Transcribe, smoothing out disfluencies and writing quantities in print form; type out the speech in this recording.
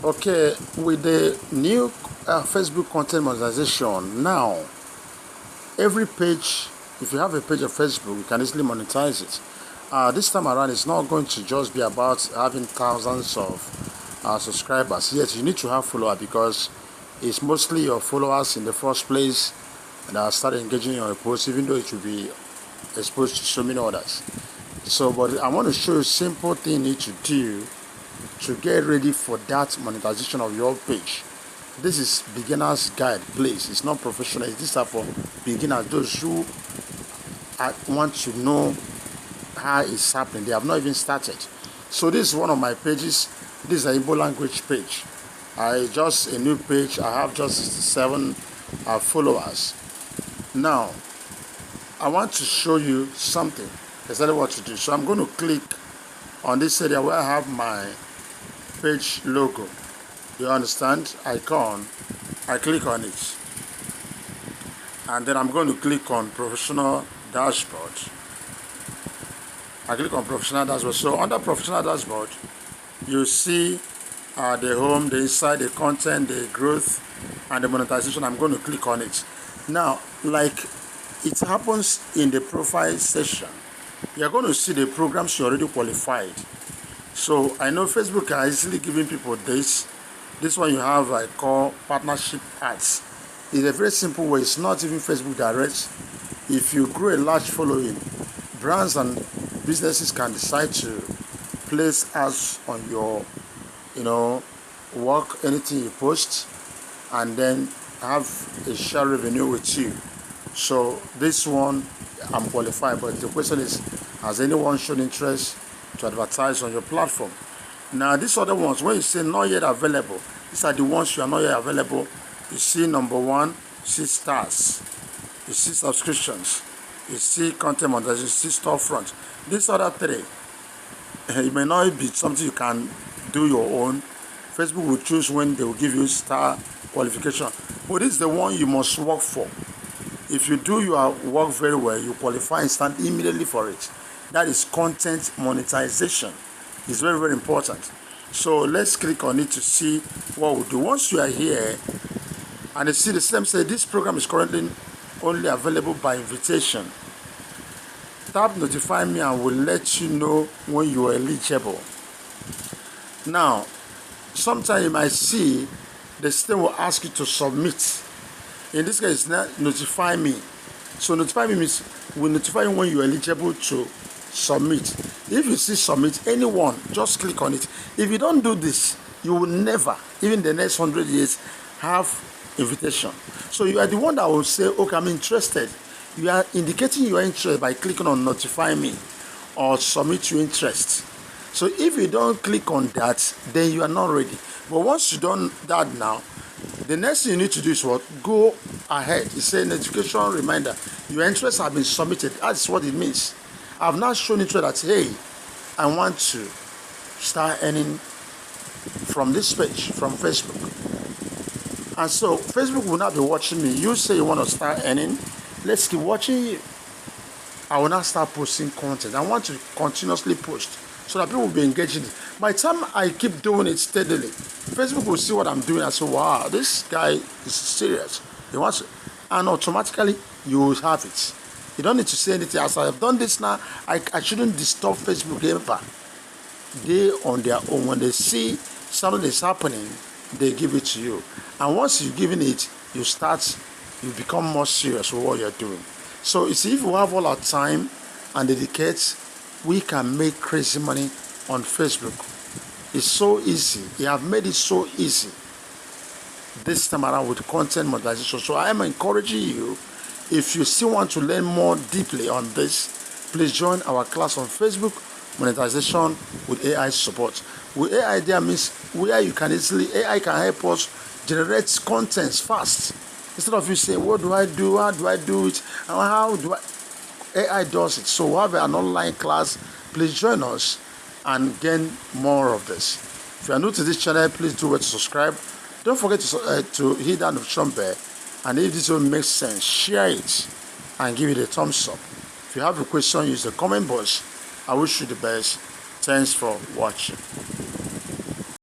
Okay, with the new Facebook content monetization, now every page, if you have a page of Facebook, you can easily monetize it. This time around, it's not going to just be about having thousands of subscribers. Yes, you need to have followers because it's mostly your followers in the first place that start engaging on a post, even though it will be exposed to so many others. So, but I want to show you a simple thing you need to do to get ready for that monetization of your page. This is beginner's guide, please. It's not professional. These are for beginners, those who want to know how it's happening. They have not even started. So this is one of my pages. This is an Igbo language page. Just a new page. I have just 7 followers. Now, I want to show you something, exactly what to do. So I'm going to click on this area where I have my page logo. You understand? Icon. I click on it. And then I'm going to click on professional dashboard. I click on professional dashboard. So under professional dashboard, you see the home, the inside, the content, the growth, and the monetization. I'm going to click on it. Now, like it happens in the profile section, you're going to see the programs you already qualified. So I know Facebook are easily giving people this. This one you have I call partnership ads. It's a very simple way. It's not even Facebook direct. If you grow a large following, brands and businesses can decide to place ads on your, work, anything you post, and then have a share revenue with you. So this one I'm qualified, but the question is, has anyone shown interest to advertise on your platform? Now these other ones, when you say not yet available, these are the ones you are not yet available. You see number 1, you see stars, you see subscriptions, you see content monetization, you see storefront. These other 3, it may not be something you can do your own. Facebook will choose when they will give you star qualification, but this is the one you must work for. If you do your work very well, you qualify and stand immediately for it. That is content monetization. It's very, very important. So let's click on it to see what we do. Once you are here and you see the same say this program is currently only available by invitation, tap notify me and we'll let you know when you are eligible. Now, sometimes you might see the system will ask you to submit. In this case, notify me. So notify me means we'll notify you when you're eligible to submit. If you see submit, anyone, just click on it. If you don't do this, you will never, even the next 100 years, have invitation. So you are the one that will say, okay, I'm interested. You are indicating your interest by clicking on notify me or submit your interest. So if you don't click on that, then you are not ready. But once you've done that now, the next thing you need to do is what? Go ahead. It says notification reminder. Your interests have been submitted. That's what it means. I've now shown interest that, hey, I want to start earning from this page, from Facebook. And so Facebook will not be watching me. You say you want to start earning. Let's keep watching you. I will now start posting content. I want to continuously post so that people will be engaging. By the time I keep doing it steadily, Facebook will see what I'm doing and say, wow, this guy is serious. He wants it. And automatically, you will have it. You don't need to say anything. As I have done this now, I shouldn't disturb Facebook ever. They, on their own, when they see something is happening, they give it to you. And once you've given it, you become more serious with what you're doing. So, you see, if we have all our time and dedicate, we can make crazy money on Facebook. It's so easy. They have made it so easy this time around with content monetization. So I am encouraging you, if you still want to learn more deeply on this, please join our class on Facebook, monetization with AI support. With AI, there means where you can easily, AI can help us generate contents fast. Instead of you saying, what do I do? How do I do it? And how do I? AI does it. So we have an online class. Please join us and gain more of this. If you are new to this channel, please do well to subscribe. Don't forget to hit that notification bell. And if this one makes sense, share it and give it a thumbs up. If you have a question, use the comment box. I wish you the best. Thanks for watching.